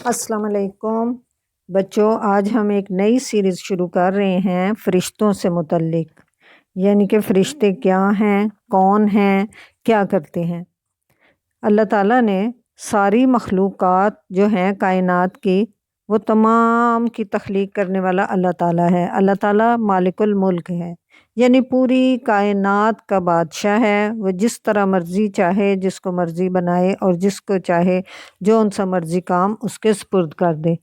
السلام علیکم بچوں، آج ہم ایک نئی سیریز شروع کر رہے ہیں فرشتوں سے متعلق، یعنی کہ فرشتے کیا ہیں، کون ہیں، کیا کرتے ہیں۔ اللہ تعالیٰ نے ساری مخلوقات جو ہیں کائنات کی، وہ تمام کی تخلیق کرنے والا اللہ تعالیٰ ہے۔ اللہ تعالیٰ مالک الملک ہے، یعنی پوری کائنات کا بادشاہ ہے۔ وہ جس طرح مرضی چاہے، جس کو مرضی بنائے، اور جس کو چاہے جو ان سا مرضی کام اس کے سپرد کر دے۔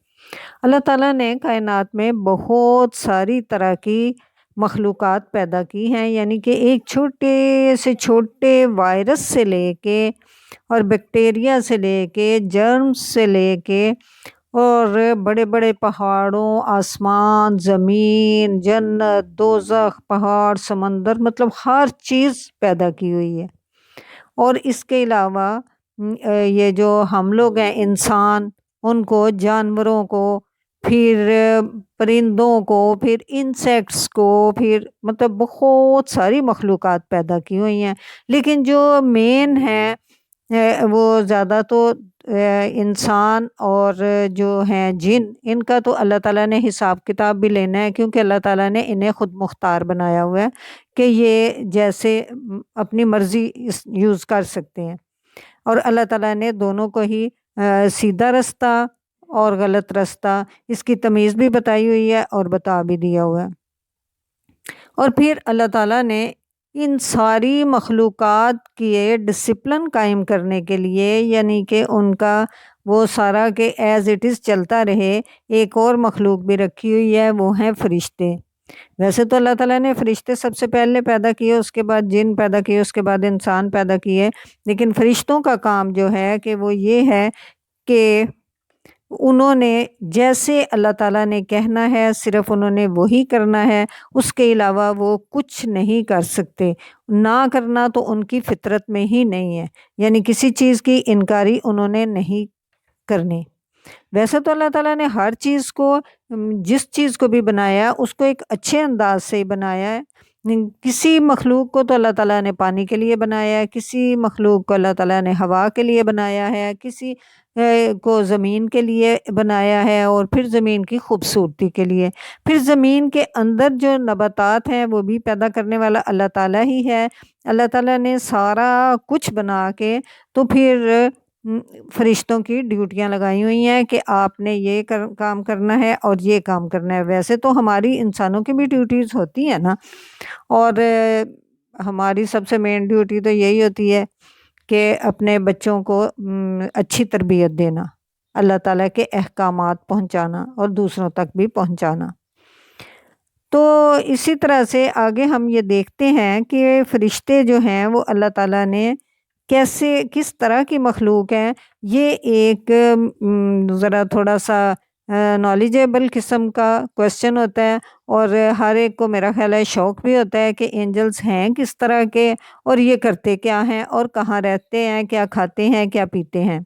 اللہ تعالیٰ نے کائنات میں بہت ساری طرح کی مخلوقات پیدا کی ہیں، یعنی کہ ایک چھوٹے سے چھوٹے وائرس سے لے کے اور بیکٹیریا سے لے کے جرمز سے لے کے اور بڑے بڑے پہاڑوں، آسمان، زمین، جنت، دوزخ، پہاڑ، سمندر، مطلب ہر چیز پیدا کی ہوئی ہے۔ اور اس کے علاوہ یہ جو ہم لوگ ہیں انسان، ان کو، جانوروں کو، پھر پرندوں کو، پھر انسیکٹس کو، پھر مطلب بہت ساری مخلوقات پیدا کی ہوئی ہیں۔ لیکن جو مین ہے وہ زیادہ تو انسان اور جو ہیں جن، ان کا تو اللہ تعالیٰ نے حساب کتاب بھی لینا ہے، کیونکہ اللہ تعالیٰ نے انہیں خود مختار بنایا ہوا ہے کہ یہ جیسے اپنی مرضی یوز کر سکتے ہیں۔ اور اللہ تعالیٰ نے دونوں کو ہی سیدھا رستہ اور غلط رستہ، اس کی تمیز بھی بتائی ہوئی ہے اور بتا بھی دیا ہوا ہے۔ اور پھر اللہ تعالیٰ نے ان ساری مخلوقات کی ڈسپلن قائم کرنے کے لیے، یعنی کہ ان کا وہ سارا کہ ایز اٹ از چلتا رہے، ایک اور مخلوق بھی رکھی ہوئی ہے، وہ ہیں فرشتے۔ ویسے تو اللہ تعالیٰ نے فرشتے سب سے پہلے پیدا کیے، اس کے بعد جن پیدا کیے، اس کے بعد انسان پیدا کیے، لیکن فرشتوں کا کام جو ہے کہ وہ یہ ہے کہ انہوں نے جیسے اللہ تعالیٰ نے کہنا ہے صرف انہوں نے وہی کرنا ہے، اس کے علاوہ وہ کچھ نہیں کر سکتے۔ نہ کرنا تو ان کی فطرت میں ہی نہیں ہے، یعنی کسی چیز کی انکاری انہوں نے نہیں کرنی۔ ویسے تو اللہ تعالیٰ نے ہر چیز کو، جس چیز کو بھی بنایا اس کو ایک اچھے انداز سے بنایا ہے۔ کسی مخلوق کو تو اللہ تعالیٰ نے پانی کے لیے بنایا ہے، کسی مخلوق کو اللہ تعالیٰ نے ہوا کے لیے بنایا ہے، کسی کو زمین کے لیے بنایا ہے، اور پھر زمین کی خوبصورتی کے لیے۔ پھر زمین کے اندر جو نباتات ہیں وہ بھی پیدا کرنے والا اللہ تعالیٰ ہی ہے۔ اللہ تعالیٰ نے سارا کچھ بنا کے تو پھر فرشتوں کی ڈیوٹیاں لگائی ہوئی ہیں کہ آپ نے یہ کام کرنا ہے اور یہ کام کرنا ہے۔ ویسے تو ہماری انسانوں کی بھی ڈیوٹیز ہوتی ہیں نا، اور ہماری سب سے مین ڈیوٹی تو یہی ہوتی ہے کہ اپنے بچوں کو اچھی تربیت دینا، اللہ تعالیٰ کے احکامات پہنچانا اور دوسروں تک بھی پہنچانا۔ تو اسی طرح سے آگے ہم یہ دیکھتے ہیں کہ فرشتے جو ہیں وہ اللہ تعالیٰ نے کس طرح کی مخلوق ہیں۔ یہ ایک ذرا تھوڑا سا نالجیبل قسم کا کویسچن ہوتا ہے، اور ہر ایک کو میرا خیال ہے شوق بھی ہوتا ہے کہ اینجلز ہیں کس طرح کے، اور یہ کرتے کیا ہیں، اور کہاں رہتے ہیں، کیا کھاتے ہیں، کیا پیتے ہیں۔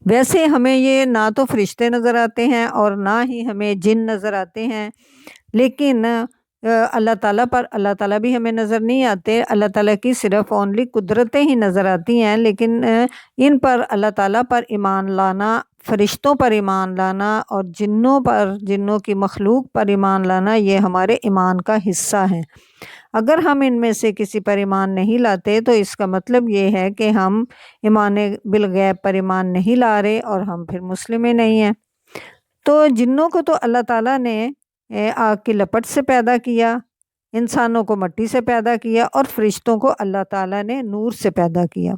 ویسے ہمیں یہ نہ تو فرشتے نظر آتے ہیں اور نہ ہی ہمیں جن نظر آتے ہیں، لیکن اللہ تعالیٰ بھی ہمیں نظر نہیں آتے۔ اللہ تعالیٰ کی صرف اونلی قدرتیں ہی نظر آتی ہیں، لیکن ان پر اللہ تعالیٰ پر ایمان لانا، فرشتوں پر ایمان لانا اور جنوں کی مخلوق پر ایمان لانا، یہ ہمارے ایمان کا حصہ ہیں۔ اگر ہم ان میں سے کسی پر ایمان نہیں لاتے تو اس کا مطلب یہ ہے کہ ہم ایمان بالغیب پر ایمان نہیں لا رہے، اور ہم پھر مسلم نہیں ہیں۔ تو جنوں کو تو اللہ تعالیٰ نے آگ کی لپٹ سے پیدا کیا، انسانوں کو مٹی سے پیدا کیا، اور فرشتوں کو اللہ تعالیٰ نے نور سے پیدا کیا۔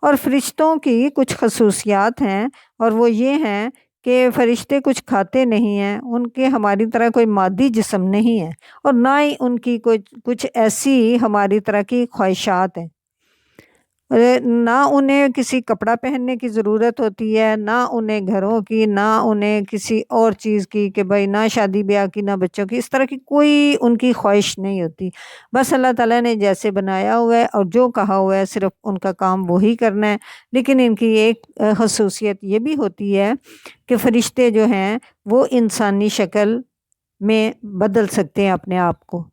اور فرشتوں کی کچھ خصوصیات ہیں، اور وہ یہ ہیں کہ فرشتے کچھ کھاتے نہیں ہیں، ان کے ہماری طرح کوئی مادی جسم نہیں ہے، اور نہ ہی ان کی کچھ ایسی ہماری طرح کی خواہشات ہیں۔ نہ انہیں کسی کپڑا پہننے کی ضرورت ہوتی ہے، نہ انہیں گھروں کی، نہ انہیں کسی اور چیز کی، کہ بھائی نہ شادی بیاہ کی، نہ بچوں کی، اس طرح کی کوئی ان کی خواہش نہیں ہوتی۔ بس اللہ تعالیٰ نے جیسے بنایا ہوا ہے اور جو کہا ہوا ہے صرف ان کا کام وہی کرنا ہے۔ لیکن ان کی ایک خصوصیت یہ بھی ہوتی ہے کہ فرشتے جو ہیں وہ انسانی شکل میں بدل سکتے ہیں اپنے آپ کو۔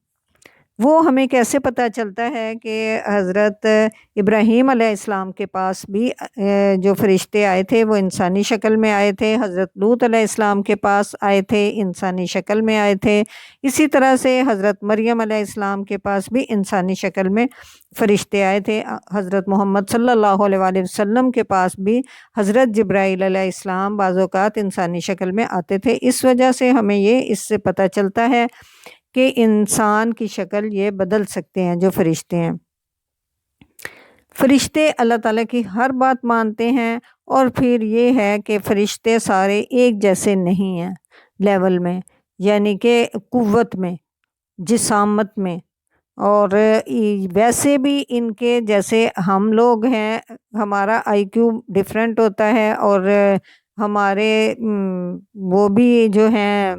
وہ ہمیں کیسے پتہ چلتا ہے کہ حضرت ابراہیم علیہ السلام کے پاس بھی جو فرشتے آئے تھے وہ انسانی شکل میں آئے تھے، حضرت لوط علیہ السلام کے پاس آئے تھے انسانی شکل میں آئے تھے، اسی طرح سے حضرت مریم علیہ السلام کے پاس بھی انسانی شکل میں فرشتے آئے تھے، حضرت محمد صلی اللہ علیہ وآلہ وسلم کے پاس بھی حضرت جبرائیل علیہ السلام بعض اوقات انسانی شکل میں آتے تھے۔ اس وجہ سے ہمیں یہ اس سے پتہ چلتا ہے کہ انسان کی شکل یہ بدل سکتے ہیں جو فرشتے ہیں۔ فرشتے اللہ تعالیٰ کی ہر بات مانتے ہیں، اور پھر یہ ہے کہ فرشتے سارے ایک جیسے نہیں ہیں لیول میں، یعنی کہ قوت میں، جسامت میں، اور ویسے بھی ان کے جیسے ہم لوگ ہیں، ہمارا آئی کیو ڈیفرنٹ ہوتا ہے، اور ہمارے وہ بھی جو ہیں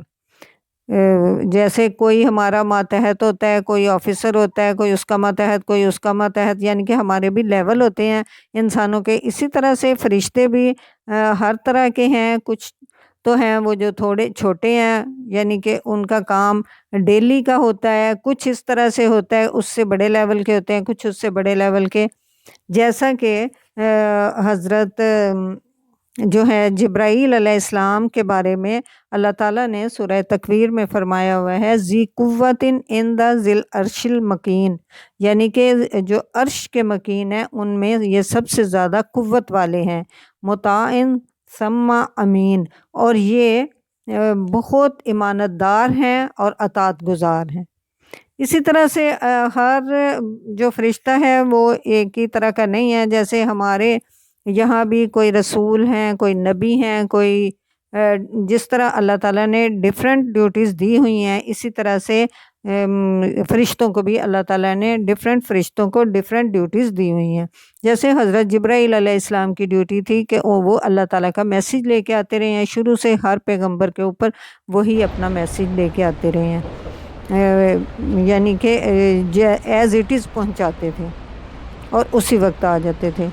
جیسے کوئی ہمارا ماتحت ہوتا ہے، کوئی آفیسر ہوتا ہے، کوئی اس کا ماتحت، کوئی اس کا ماتحت، یعنی کہ ہمارے بھی لیول ہوتے ہیں انسانوں کے۔ اسی طرح سے فرشتے بھی ہر طرح کے ہیں، کچھ تو ہیں وہ جو تھوڑے چھوٹے ہیں، یعنی کہ ان کا کام ڈیلی کا ہوتا ہے، کچھ اس طرح سے ہوتا ہے، اس سے بڑے لیول کے ہوتے ہیں، کچھ اس سے بڑے لیول کے، جیسا کہ حضرت جو ہے جبرائیل علیہ السلام کے بارے میں اللہ تعالیٰ نے سورہ تکویر میں فرمایا ہوا ہے ذی قوت عند ذی العرش المکین، یعنی کہ جو عرش کے مکین ہیں ان میں یہ سب سے زیادہ قوت والے ہیں، مطاع ثم امین، اور یہ بہت امانت دار ہیں اور اطاعت گزار ہیں۔ اسی طرح سے ہر جو فرشتہ ہے وہ ایک ہی طرح کا نہیں ہے، جیسے ہمارے یہاں بھی کوئی رسول ہیں، کوئی نبی ہیں، کوئی جس طرح اللہ تعالیٰ نے ڈیفرنٹ ڈیوٹیز دی ہوئی ہیں، اسی طرح سے فرشتوں کو بھی اللہ تعالیٰ نے فرشتوں کو ڈیفرنٹ ڈیوٹیز دی ہوئی ہیں۔ جیسے حضرت جبرائیل علیہ السلام کی ڈیوٹی تھی کہ وہ اللہ تعالیٰ کا میسیج لے کے آتے رہے ہیں، شروع سے ہر پیغمبر کے اوپر وہی اپنا میسیج لے کے آتے رہے ہیں، یعنی کہ ایز اٹ از پہنچاتے تھے اور اسی وقت آ جاتے تھے۔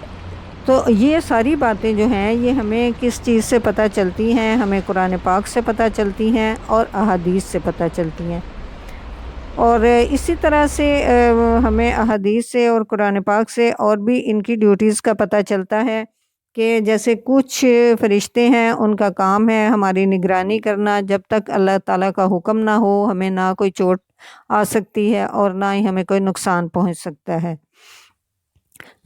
تو یہ ساری باتیں جو ہیں یہ ہمیں کس چیز سے پتہ چلتی ہیں؟ ہمیں قرآن پاک سے پتہ چلتی ہیں اور احادیث سے پتہ چلتی ہیں، اور اسی طرح سے ہمیں احادیث سے اور قرآن پاک سے اور بھی ان کی ڈیوٹیز کا پتہ چلتا ہے کہ جیسے کچھ فرشتے ہیں ان کا کام ہے ہماری نگرانی کرنا، جب تک اللہ تعالیٰ کا حکم نہ ہو ہمیں نہ کوئی چوٹ آ سکتی ہے اور نہ ہی ہمیں کوئی نقصان پہنچ سکتا ہے۔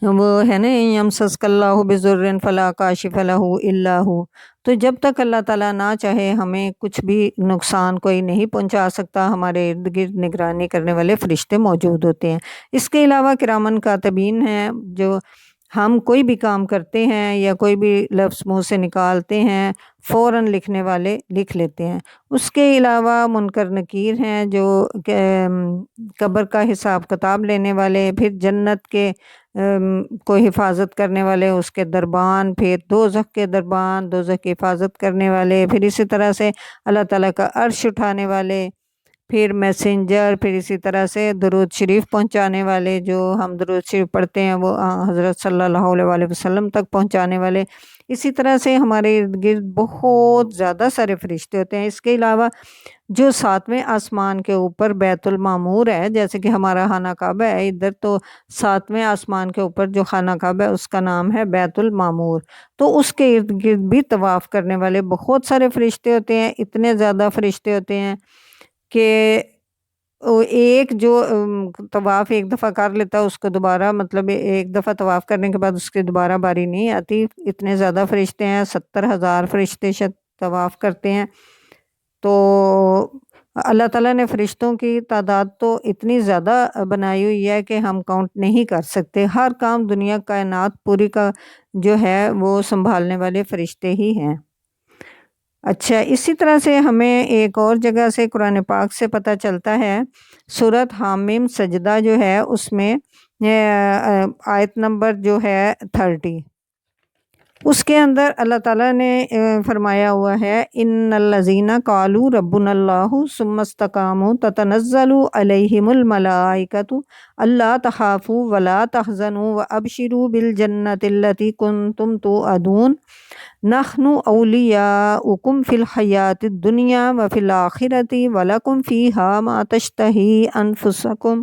وہ ہے نا یمسسک اللہ بضر فلا کاشف لہ الا ہو، تو جب تک اللہ تعالیٰ نہ چاہے ہمیں کچھ بھی نقصان کوئی نہیں پہنچا سکتا، ہمارے ارد گرد نگرانی کرنے والے فرشتے موجود ہوتے ہیں۔ اس کے علاوہ کرامن کاتبین ہیں، جو ہم کوئی بھی کام کرتے ہیں یا کوئی بھی لفظ منہ سے نکالتے ہیں فوراً لکھنے والے لکھ لیتے ہیں۔ اس کے علاوہ منکر نکیر ہیں جو قبر کا حساب کتاب لینے والے، پھر جنت کے کو حفاظت کرنے والے، اس کے دربان، پھر دوزخ کے دربان، دوزخ کی حفاظت کرنے والے، پھر اسی طرح سے اللہ تعالیٰ کا عرش اٹھانے والے، پھر میسنجر، پھر اسی طرح سے درود شریف پہنچانے والے، جو ہم درود شریف پڑھتے ہیں وہ حضرت صلی اللہ علیہ وآلہ وسلم تک پہنچانے والے۔ اسی طرح سے ہمارے ارد گرد بہت زیادہ سارے فرشتے ہوتے ہیں۔ اس کے علاوہ جو 7ویں آسمان کے اوپر بیت المعمور ہے، جیسے کہ ہمارا خانہ کعبہ ہے ادھر، تو 7ویں آسمان کے اوپر جو خانہ کعبہ ہے اس کا نام ہے بیت المعمور، تو اس کے ارد گرد بھی طواف کرنے والے بہت سارے فرشتے ہوتے ہیں، اتنے زیادہ فرشتے ہوتے ہیں کہ ایک جو طواف ایک دفعہ کر لیتا ہے اس کو دوبارہ، مطلب ایک دفعہ طواف کرنے کے بعد اس کی دوبارہ باری نہیں آتی، اتنے زیادہ فرشتے ہیں، 70,000 فرشتے طواف کرتے ہیں۔ تو اللہ تعالیٰ نے فرشتوں کی تعداد تو اتنی زیادہ بنائی ہوئی ہے کہ ہم کاؤنٹ نہیں کر سکتے، ہر کام دنیا کائنات پوری کا جو ہے وہ سنبھالنے والے فرشتے ہی ہیں۔ اچھا، اسی طرح سے ہمیں ایک اور جگہ سے قرآن پاک سے پتہ چلتا ہے، سورۃ حامیم سجدہ جو ہے اس میں آیت نمبر جو ہے 30، اس کے اندر اللہ تعالیٰ نے فرمایا ہوا ہے ان الذین قالوا ربنا اللہ ثم استقاموا تتنزل علیہم الملائکۃ الا تخافوا ولا تحزنوا وابشروا بالجنۃ التي کنتم توعدون نحن اولیاؤکم فی الحیاۃ الدنیا وفی الآخرۃ ولکم فیہا ما تشتہی انفسکم